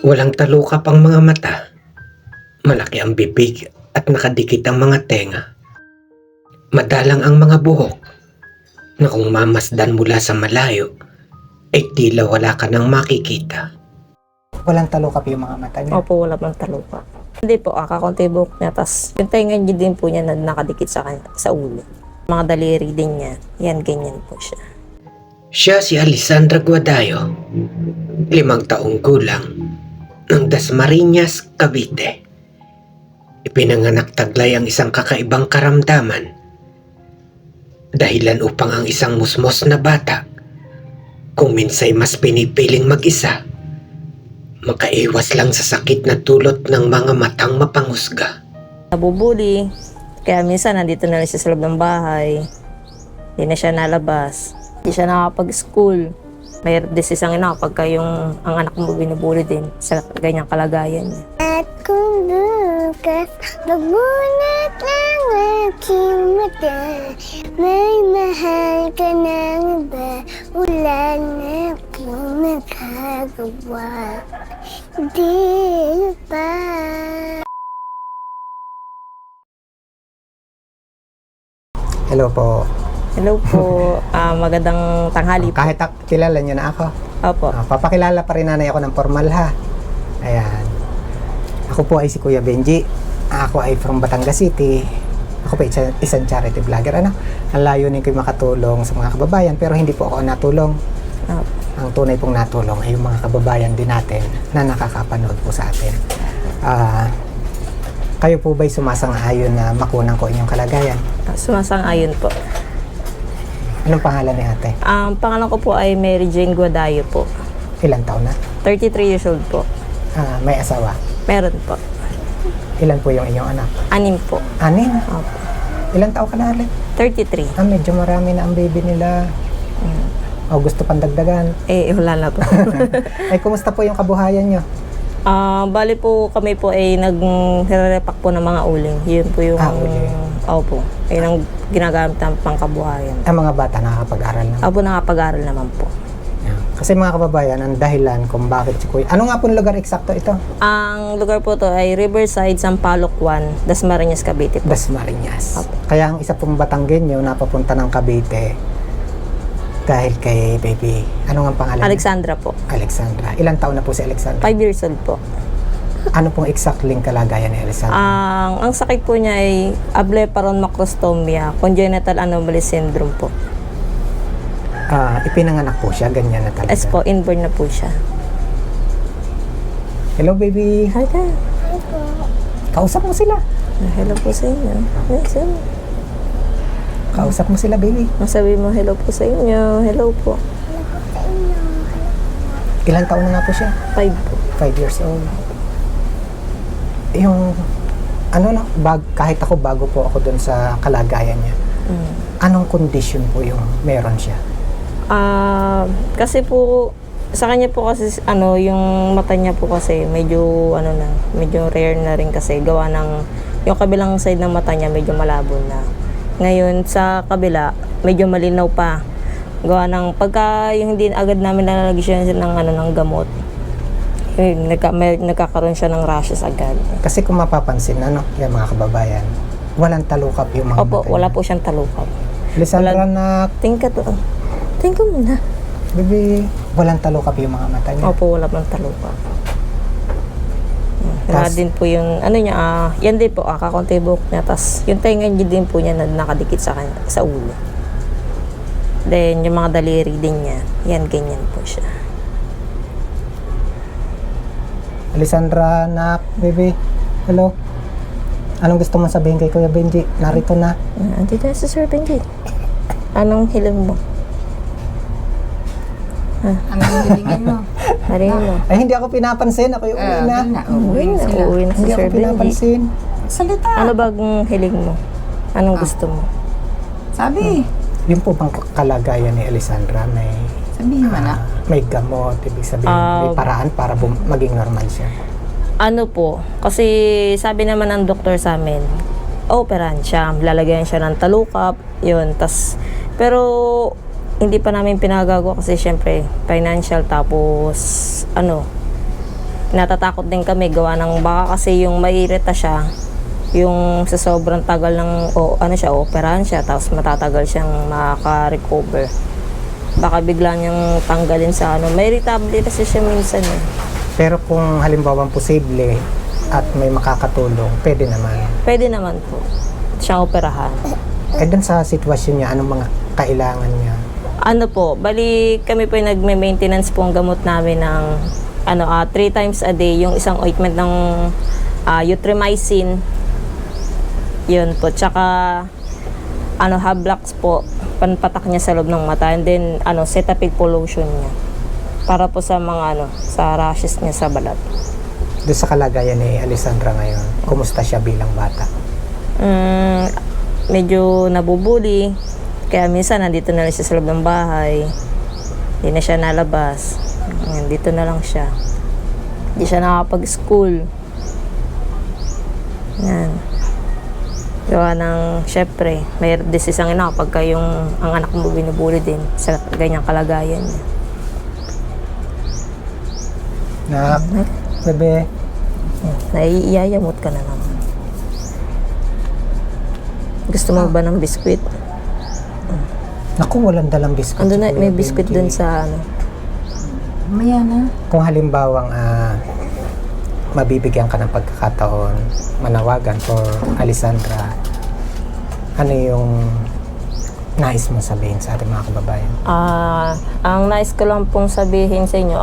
Walang talukap ang mga mata, malaki ang bibig at nakadikit ang mga tenga. Madalang ang mga buhok na kung mamasdan mula sa malayo ay tila wala ka nang makikita. Walang talukap yung mga mata niya. Opo, wala pang talupa. Hindi po, kakunti buhok niya. Tapos yung tenga niya din po niya na nakadikit sa ulo. Mga daliri din niya. Yan, ganyan po siya. Siya si Alessandra Guadayo, 5 taong gulang, ng Dasmariñas, Cavite. Ipinanganak taglay ang isang kakaibang karamdaman. Dahilan upang ang isang musmos na bata, kung minsay mas pinipiling mag-isa, makaiwas lang sa sakit na dulot ng mga matang mapanghusga. Nabubuli. Kaya minsan nandito na lang siya sa loob ng bahay. Hindi na siya nalabas. Hindi siya nakapag-school. May desisang ina pagka ang anak mo binubuli din sa ganyang kalagayan niya. At kung bukas magbunat ng aking mata, may mahal ka ng iba, wala na akong nagagawa. Di pa. Hello po. Hello po. Magandang tanghali po. Kahit kilala niyo na ako. Opo. Papakilala pa rin nanay ako ng formal ha. Ayan. Ako po ay si Kuya Benji. Ako ay from Batangas City. Ako po isang charity vlogger. Ang layunin ko makatulong sa mga kababayan pero hindi po ako natulong. Opo. Ang tunay pong natulong ay yung mga kababayan din natin na nakakapanood po sa atin. Kayo po ba'y sumasang-ayon na makunan ko inyong kalagayan? Sumasang-ayon po. Anong pangalan ni ate? Ang pangalan ko po ay Mary Jane Guadayo po. Ilang taon na? 33 years old po. May asawa? Meron po. Ilan po yung inyong anak? 6 po. 6? Opo. Ilang taon ka na ulit? 33. Medyo marami na ang baby nila. O gusto pang dagdagan? Wala na po. Ay, kumusta po yung kabuhayan nyo? Bali po kami po ay nag-repack po ng mga uling. Yun po yung... uling. Opo. Yun ang ginagamit ng pangkabuhayan. Ang mga bata nakakapag-aral na. Opo, nakapag-aral naman po. Kasi mga kababayan, ang dahilan kung bakit si Kuya... Ano nga po lugar eksakto ito? Ang lugar po to ay Riverside, Sampaloc 1, Dasmariñas, Cavite po. Dasmariñas. Opo. Kaya ang isa pong Batanggenyo napapunta ng Cavite dahil kay baby. Ano nga ang pangalan? Alexandra po. Alexandra. Ilang taon na po si Alexandra? 5 years old po. Ano pong exactly kalagayan ni Alexandra? Ang sakit po niya ay ableparon macrostomia, congenital anomaly syndrome po. Ipinanganak po siya, ganyan na talaga. Yes po, inborn na po siya. Hello baby. Hi ka. Kausap mo sila. Hello po sa inyo. Yes, sir. Kausap mo sila baby. Masabi mo hello po sa inyo. Hello po. Ilang taon na nga po siya? 5 po. 5 years old. Yung kahit ako bago po ako dun sa kalagayan niya. Anong condition po yung meron siya? Kasi po sa kanya po kasi yung mata niya po kasi medyo medyo rare na rin kasi gawa ng yung kabilang side ng mata niya medyo malabo na. Ngayon sa kabila medyo malinaw pa. Gawa ng pagka yung hindi agad namin nalalagyan siya ng gamot. Nagkakaroon siya ng rashes agad. Kasi kung mapapansin yung mga kababayan, walang talukap yung mga Opo, mata wala niya. po siyang talukap. Alessandra na, Tingka to. Tingka muna. baby, walang talukap yung mga mata niya. Opo, wala pang talukap. Wala din po yung, niya, yan din po, kakunti buhok niya. Tapos, yung tenga niya din po niya na nakadikit sa ulo. Then, yung mga daliri din niya, yan, ganyan po siya. Alessandra na, baby, hello. Anong gusto mo sabihin kay Kuya Benji? Narito na. Andito na si Sir Benji. Anong hiling mo? Anong hilingin mo? Haringin mo. Ay, hindi ako pinapansin. Ako yung uwi na. Uuwi na si Hindi Sir ako Benji. pinapansin. Salita. Ano bang hiling mo? Anong gusto mo? Sabi. Yung po bang kalagayan ni Alessandra Sabihin mo na. may gamot, ibig sabihin may paraan para maging normal siya. Ano po, kasi sabi naman ng doktor sa amin, operahan siya, lalagyan siya ng talukap, yun, pero hindi pa namin pinagagawa kasi syempre financial, tapos natatakot din kami gawa ng baka kasi yung maiirita siya yung sa sobrang tagal ng operahan siya, tapos matatagal siyang makaka-recover. Baka bigla niyang tanggalin sa may irritable kasi siya minsan eh. Pero kung halimbawa posible at may makakatulong, pwede naman. Pwede naman po siyang operahan. Dun sa sitwasyon niya, anong mga kailangan niya? Bali kami po yung nagme-maintenance po ang gamot namin ng 3 times a day, yung isang ointment ng Erythromycin. Yun po, tsaka Hablax po, panpatak niya sa loob ng mata, and then Cetaphil po lotion niya. Para po sa mga sa rashes niya sa balat. Doon sa kalagayan ni Alessandra ngayon, kumusta siya bilang bata? Medyo nabubuli, kaya minsan nandito na lang siya sa loob ng bahay. Hindi na siya nalabas. Dito na lang siya. Hindi siya nakapag-school. Yan. Gawa ng, syempre, may desisang ina pagka ang anak mo binubuli din sa ganyang kalagayan niya. Bebe. Naiiyayamot ka na naman. Gusto mo ba ng biskwit? Naku, walang dalang biskuit. Ando na, si Kuya may biskwit Benji. dun sa Maya na. Kung halimbawang mabibigyan ka ng pagkakataon, manawagan for Alessandra, ano yung nais mong sabihin sa ating mga kababayan? Ang nais ko lang pong sabihin sa inyo,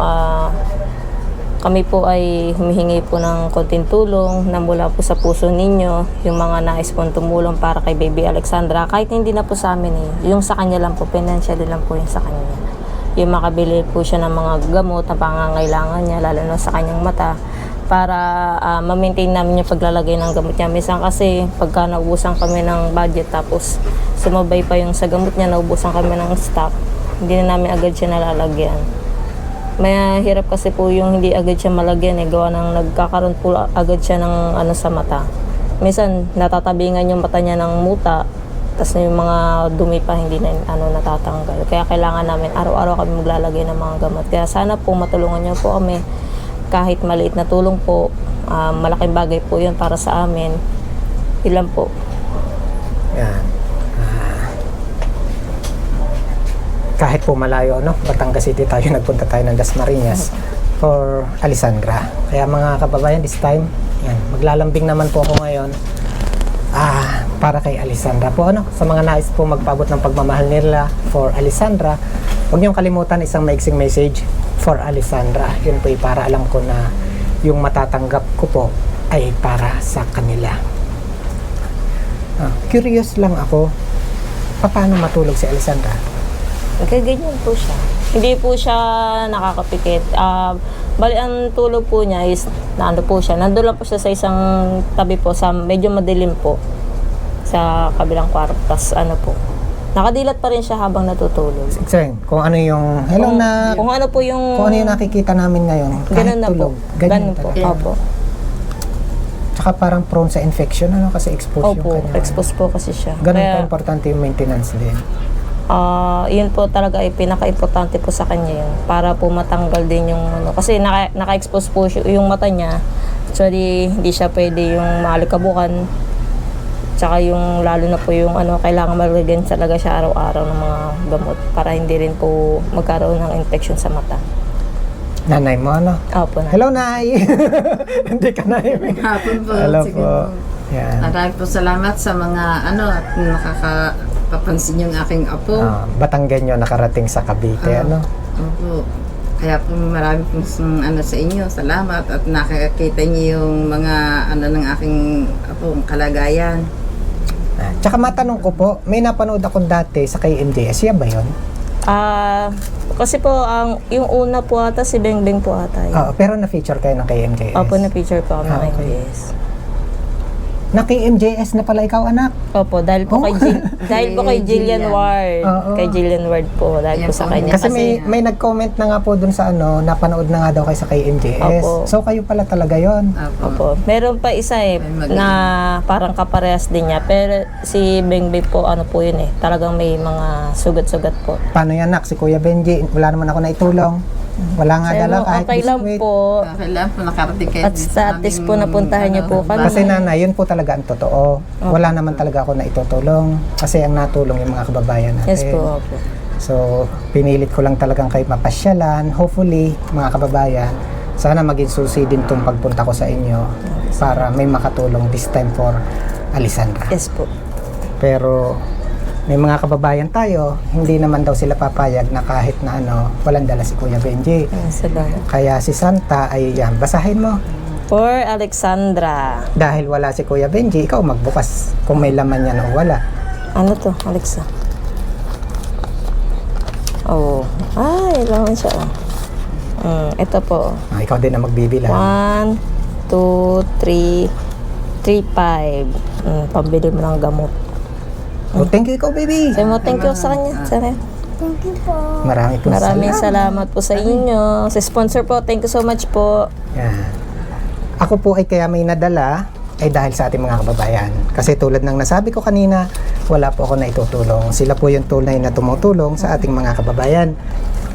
kami po ay humihingi po ng konting tulong na mula po sa puso ninyo, yung mga nais pong tumulong para kay Baby Alexandra, kahit hindi na po sa amin yung sa kanya lang po, financially lang po yung sa kanya. Yung makabili po siya ng mga gamot na pangangailangan niya, lalo na sa kanyang mata, para ma-maintain namin yung paglalagay ng gamot niya. Minsan kasi pagka naubusan kami ng budget tapos sumabay pa yung sa gamot niya, naubusan kami ng stock, hindi na namin agad siya nalalagyan. May hirap kasi po yung hindi agad siya malagyan gawa ng nagkakaroon po agad siya ng sa mata. Minsan natatabingan yung mata niya ng muta, tapos yung mga dumi pa hindi na natatanggal. Kaya kailangan namin araw-araw kami maglalagay ng mga gamot. Kaya sana po matulungan niyo po kami. Kahit maliit na tulong po, malaking bagay po yun para sa amin. Ilan po. Yan. Kahit po malayo, Batangas City tayo, nagpunta tayo ng Dasmariñas for Alessandra. Kaya mga kababayan, this time, yan, maglalambing naman po ako ngayon para kay Alessandra po. Sa mga nais po magpaabot ng pagmamahal nila for Alessandra, huwag niyong kalimutan isang maiksing message for Alessandra. Yun po para alam ko na yung matatanggap ko po ay para sa kanila. Curious lang ako, paano matulog si Alessandra? Okay, ganyan po siya. Hindi po siya nakakapikit. Bali, ang tulog po niya is, po siya. Nandun lang po siya sa isang tabi po, sa medyo madilim po, sa kabilang kwarto. Tas po, nakadilat pa rin siya habang natutulog. Explain, kung ano yung, Kung ano po yung... kung ano yung nakikita namin ngayon, kahit Ganun na tulog, po. ganyan Ganun po. talaga. Opo. Tsaka parang prone sa infection, kasi exposed Opo, yung kanya. expose po kasi siya. Ganun Kaya, pa importante yung maintenance din. yun po talaga ay pinaka-importante po sa kanya yun. Para po matanggal din yung kasi naka-expose po yung mata niya. Actually, hindi siya pwede yung malikabukan. Tsaka yung lalo na po yung kailangan malagyan talaga siya araw-araw ng mga gamot para hindi rin po magkaroon ng infection sa mata. Nanay mo, Opo na. Hello, Nay! Hindi ka Nay. Hapon po. Hello Sige po. Yan. Maraming po salamat sa mga at nakakapapansin yung aking apo. Batanggenyo nakarating sa Cavite, Opo. Kaya po marami pong sa inyo. Salamat at nakakita niyo yung mga ng aking apong kalagayan. Tsaka matanong ko po, may napanood akong dati sa KMJS, siya ba yun? Kasi po, yung una po ata, si Bengbeng po ata yun. Pero na-feature kayo ng KMJS? Opo, na-feature po kami ng okay. yes. na KMJS na pala ikaw, anak. Opo, dahil po Oh. dahil po kay Jillian Ward. Oo. Kay Jillian Ward po, dahil Yan po sa po. kanya. Kasi may nag-comment na nga po dun sa napanood na nga daw kayo sa KMJS. Opo. So kayo pala talaga yon. Opo. Meron pa isa May magaling. na parang kaparehas din niya. Pero si Bengbeng po, ano po yun talagang may mga sugat-sugat po. Paano yan, nak? Si Kuya Benji, wala naman ako naitulong. Wala nga Sabi dala mo, kahit okay lang biskwit. po. Kailan po nakarating kayo At sa atis po napuntahan niyo po kami. Kasi nanay, yun po talaga ang totoo. Wala naman talaga ako na itutulong. Kasi ang natulong yung mga kababayan natin. Yes po, opo. So, pinilit ko lang talagang kayo mapasyalan. Hopefully, mga kababayan, sana maging susi din tong pagpunta ko sa inyo para may makatulong this time for Alessandra. Yes po. Pero may mga kababayan tayo, hindi naman daw sila papayag na kahit na walang dala si Kuya Benji. Salamat. Kaya si Santa ay yan, basahin mo. For Alexandra. Dahil wala si Kuya Benji, ikaw magbukas kung may laman yan o wala. Ano to, Alexa? Oh. Ay, laman siya. Ito po. Ikaw din na magbibilang. 1, 2, 3, 3, 5. Pambili mo ng gamot. Oh, thank you ikaw, baby. Sabi mo, thank you sa kanya. Sana. Thank you po. Maraming salamat po sa inyo. Sa sponsor po, thank you so much po. Yan. Ako po ay kaya may nadala ay dahil sa ating mga kababayan. Kasi tulad ng nasabi ko kanina, wala po ako na itutulong. Sila po yung tunay na tumutulong sa ating mga kababayan.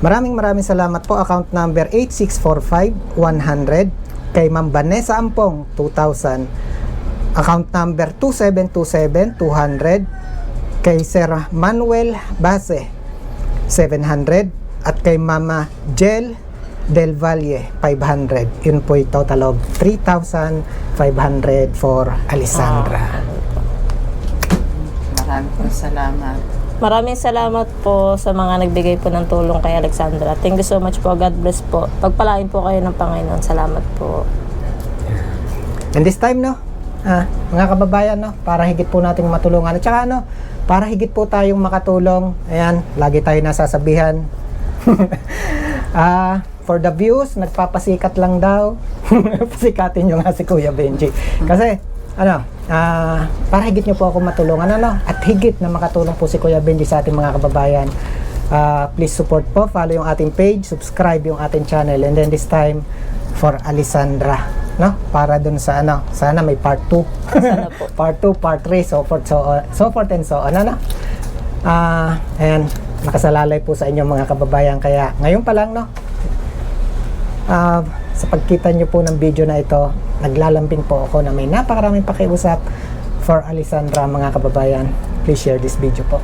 Maraming salamat po. Account number 8645-100 kay Ma'am Vanessa Ampong, 2,000. Account number 2727-200 kay Sir Manuel Base, 700. At kay Mama Jel Del Valle, 500. Yun po yung total of 3,500 for Alessandra. Maraming po salamat. Maraming salamat po sa mga nagbigay po ng tulong kay Alexandra. Thank you so much po. God bless po. Pagpalain po kayo ng Panginoon. Salamat po. And this time, mga kababayan, para higit po nating matulungan. At saka, para higit po tayong makatulong, ayan, lagi tayo nasasabihan. For the views, nagpapasikat lang daw. Pasikatin nyo nga si Kuya Benji. Kasi, para higit nyo po ako matulungan, at higit na makatulong po si Kuya Benji sa ating mga kababayan. Please support po, follow yung ating page, subscribe yung ating channel, and then this time, for Alessandra, para dun sa sana may part 2. Sana po. Part 2, part 3, so forth and so on, ayan, nakasalalay po sa inyong mga kababayan. Kaya ngayon pa lang, sa pagkita nyo po ng video na ito, naglalambing po ako na may napakaraming pakiusap for Alessandra, mga kababayan. Please share this video po.